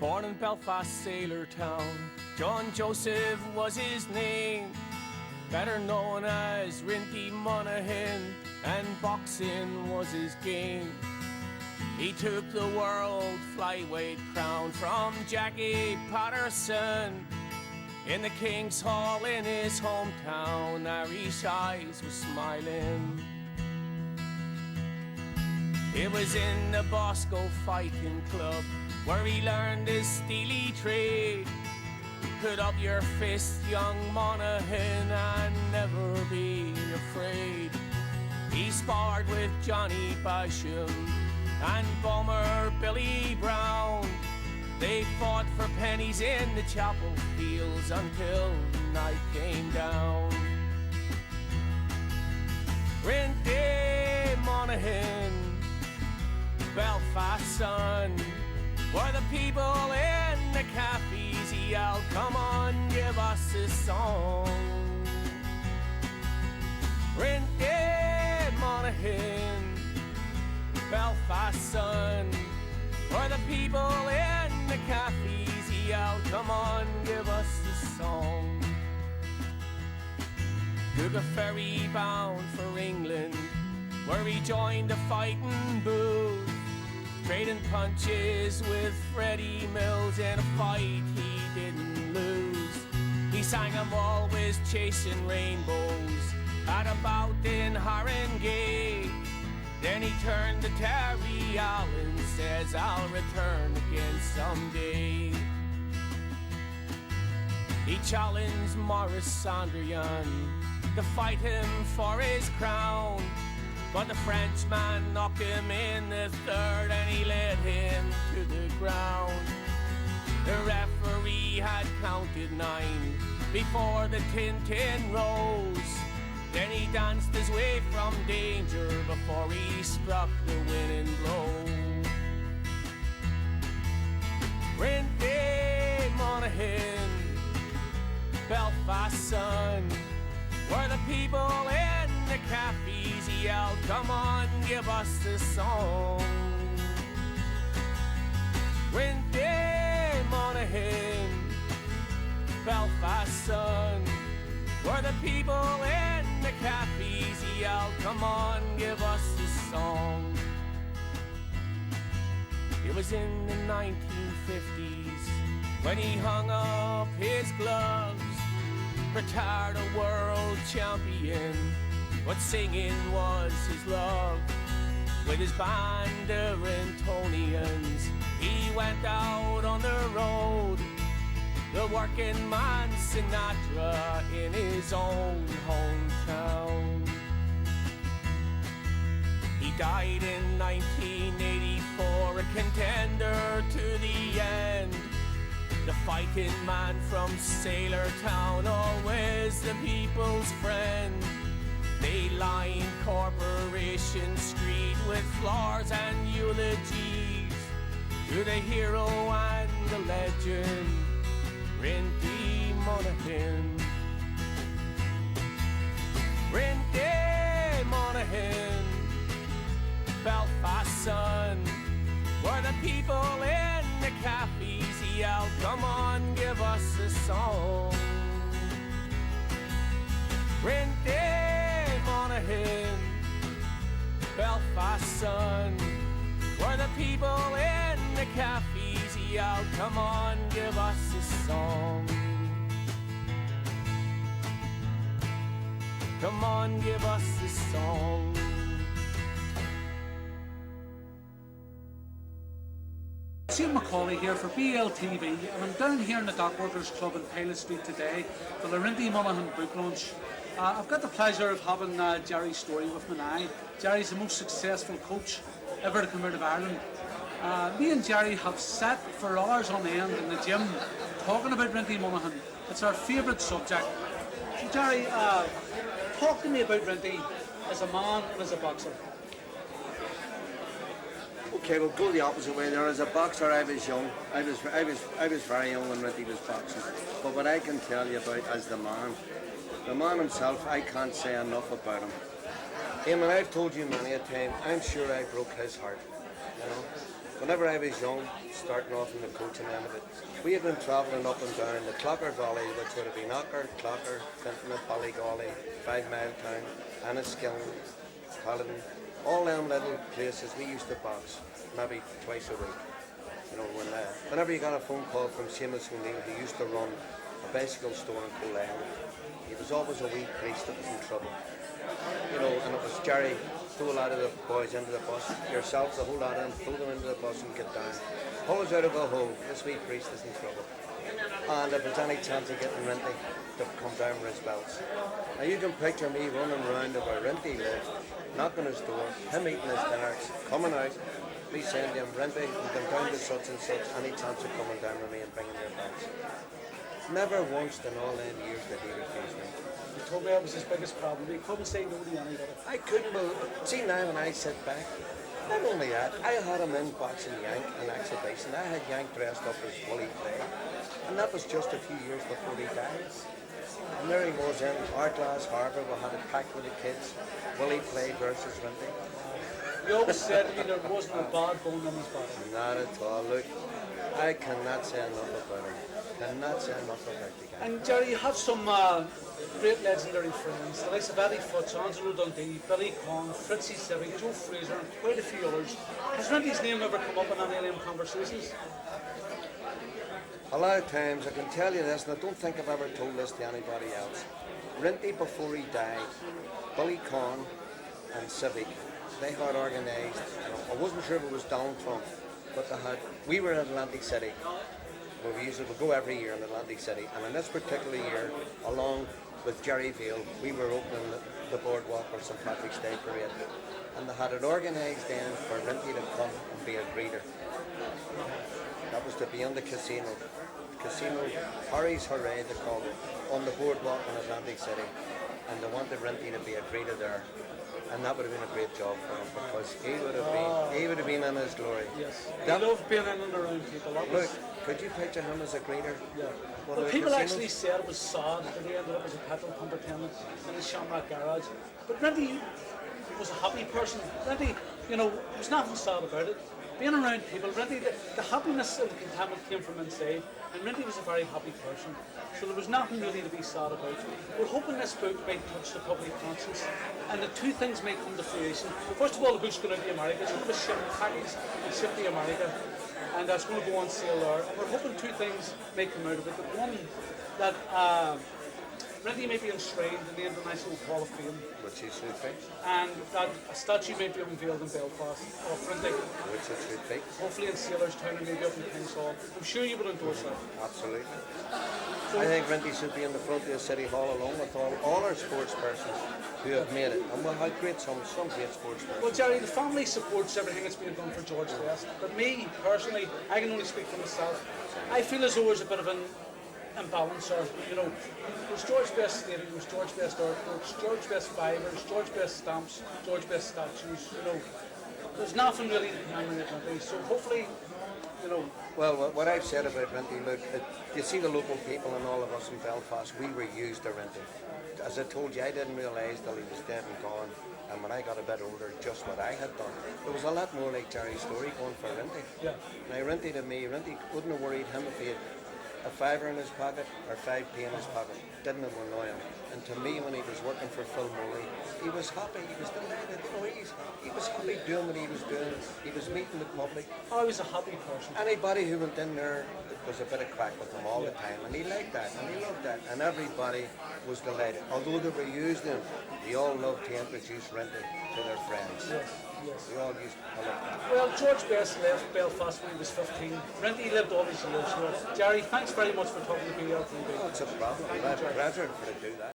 Born in Belfast sailor town, John Joseph was his name, better known as Rinty Monaghan, and boxing was his game. He took the world flyweight crown from Jackie Patterson in the King's Hall in his hometown. Irish eyes were smiling. It was in the Bosco Fighting Club where he learned his steely trade. Put up your fist, young Monaghan, and never be afraid. He sparred with Johnny Basham and Bomber Billy Brown. They fought for pennies in the chapel fields until night came down. Rinty Monaghan, Belfast son, where the people in the cafes yelled, come on, give us a song. Rinty Monaghan, Belfast son, where the people in the cafes yelled, come on, give us a song. Took a ferry bound for England, where he joined the fighting booth, trading punches with Freddie Mills in a fight he didn't lose. He sang 'em always chasing rainbows at a bout in Haringey. Then he turned to Terry Allen, says I'll return again someday. He challenged Maurice Sandrian to fight him for his crown, but the Frenchman knocked him in the third and he led him to the ground. The referee had counted 9 before the tin rose. Then he danced his way from danger before he struck the winning blow. Rinty Monaghan, Belfast son, where the people in the cafes yelled, come on, give us a song. Rinty Monaghan, Belfast son, where the people in the cafes yelled, come on, give us a song. It was in the 1950s when he hung up his gloves, retired a world champion, but singing was his love. With his band of Rintonians, he went out on the road, the working man Sinatra in his own hometown. He died in 1984, a contender to the end, the fighting man from Sailor Town, always the people's friend. They lined Corporation Street with flowers and eulogies to the hero and the legend, Rinty Monaghan. Rinty Monaghan, Belfast son, where the people in the cafes yelled, come on, give us a song. Rinty Monaghan, Belfast son, where the people in the cafes yelled, come on, give us a song. Come on, give us a song. It's Eamon McCauley here for BLTV, and I'm down here in the Dockworkers Club in Pilot Street today for the Rinty Monaghan book launch. I've got the pleasure of having Gerry Storey with me now. Gerry's the most successful coach ever to come out of Ireland. Me and Gerry have sat for hours on end in the gym talking about Rinty Monaghan. It's our favourite subject. So Gerry, talk to me about Rinty as a man and as a boxer. Okay, we'll go the opposite way there. As a boxer, I was young. I was very young when Rinty was boxing. But what I can tell you about as the man himself, I can't say enough about him. Eamon, I've told you many a time, I'm sure I broke his heart. You know, whenever I was young, starting off in the coaching end of it, we had been travelling up and down the Clocker Valley, which would have been Ocker, Clocker, Finton, Ballygolly, 5 Mile Town, Enniskillen, Culloden, all them little places we used to box maybe twice a week. You know, whenever you got a phone call from Seamus O'Neill, who used to run a bicycle store in Coal Island, he was always a wee priest that was in trouble. You know, and it was Gerry, throw a lot of the boys into the bus, yourself, the whole lot of them, throw them into the bus and get down. Pull us out of a hole, this wee priest is in trouble. And if there's any chance of getting Rinty to come down with his belts. Now you can picture me running around where Rinty lives, knocking his door, him eating his dinners, coming out, me saying to him, Rinty, you can down to such and such, any chance of coming down with me and bringing your belts. Never once in all them years did he refuse me. He told me that was his biggest problem. He couldn't say no to anybody. I couldn't believe. See now when I sit back, not only that, I had him in boxing Yank and exhibition. I had Yank dressed up as Willie Clay, and that was just a few years before he died. And there he was in Art Glass Harbour. We had it packed with the kids. Willie Clay versus Rinty. You always said to me there wasn't a bad bone in his body. Not at all. Look, I cannot say enough about him. Cannot say enough about the guy. And Gerry, you have some great legendary friends, the likes of Eddie Futz, Angelo Dundee, Billy Conn, Fritzy Civic, Joe Fraser, and quite a few others. Has Rinty's name ever come up in any of them conversations? A lot of times, I can tell you this, and I don't think I've ever told this to anybody else. Rinty, before he died, Billy Conn and Civic, they had organised, I wasn't sure if it was down from, but we were in Atlantic City. We usually would go every year in Atlantic City, and in this particular year, along with Gerry Vale, we were opening the boardwalk for St Patrick's Day Parade, and they had it organised then for Rinty to come and be a greeter. That was to be in the casino, Harry's Hooray they called it, on the boardwalk in Atlantic City, and they wanted Rinty to be a greeter there. And that would have been a great job for him because he would have been in his glory. Yes. He loved being in and around people. Look, could you picture him as a greeter? Yeah. Well, people actually said it was sad that he ended up as a petrol pump attendant in his Shamrock garage. But Rinty was a happy person. Rinty, was nothing sad about it. Being around people, Rinty, the happiness and the contentment came from inside, and Rinty was a very happy person. So there was nothing really to be sad about. We're hoping this book might touch the public conscience, and the two things may come to fruition. First of all, the book's going to America. It's going to ship packaged and shipped to America, and that's going to go on sale there. And we're hoping two things may come out of it. The one, that Rinty may be enshrined in the International Hall of Fame. Which he should be. And that a statue may be unveiled in Belfast of Rinty. Which it should be. Hopefully in Sailorstown and maybe up in King's Hall. I'm sure you would endorse that. Absolutely. I think Rinty should be in the front of the City Hall along with all our sports persons who have made it. And we'll have some great sports persons. Well, Gerry, the family supports everything that's being done for George Best. But me, personally, I can only speak for myself. I feel as though there's a bit of an imbalance there. There's George Best Stadium, there's George Best artworks, George Best fibres, George Best stamps, George Best statues. There's nothing really to commemorate Rinty. So hopefully, Well, what I've said about Rinty, look, you see the local people and all of us in Belfast, we were used to Rinty. As I told you, I didn't realise till he was dead and gone, and when I got a bit older, just what I had done. There was a lot more like Gerry's story going for Rinty. yeah. Now, Rinty to me, Rinty wouldn't have worried him if he had a fiver in his pocket or 5p in his pocket. Didn't have annoy him. And to me, when he was working for Phil Moley, he was happy. He was delighted. He was happy doing what he was doing. He was meeting the public. I was a happy person. Anybody who went in there, it was a bit of crack with him all the time, and he liked that, and he loved that, and everybody was delighted. Although they were using him, they all loved to introduce Rinty to their friends. Yes. They all used to love that. Well, George Best left Belfast when he was 15. Rinty lived all his years here. Gerry, thanks very much for talking to me. It's a problem. It's a pleasure to do that.